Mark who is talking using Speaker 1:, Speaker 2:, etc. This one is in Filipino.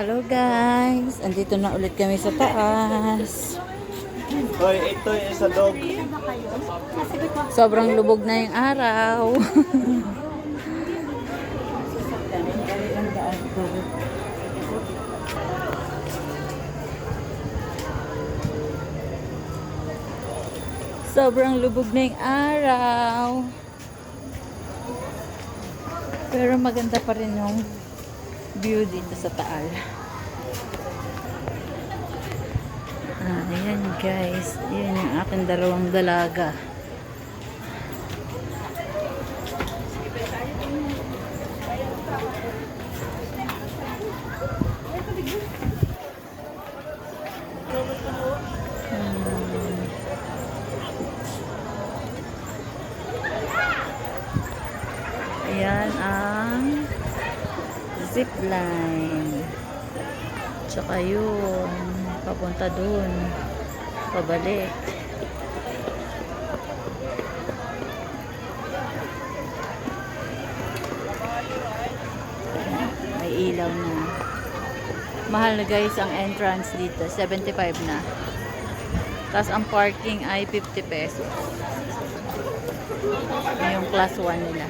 Speaker 1: Hello guys, andito na ulit kami sa taas.
Speaker 2: Hoy, ito yung sa dog.
Speaker 1: Sobrang lubog na yung araw. Sobrang lubog na yung araw. Pero maganda pa rin yung view dito sa Taal. Ayan guys, yan yung aking dalawang dalaga. Ayan ang zipline. Tsaka yun, papunta dun. Pabalik. May ilaw na. Mahal na guys ang entrance dito. 75 na. Tapos ang parking ay 50 pesos. Yung class 1 nila.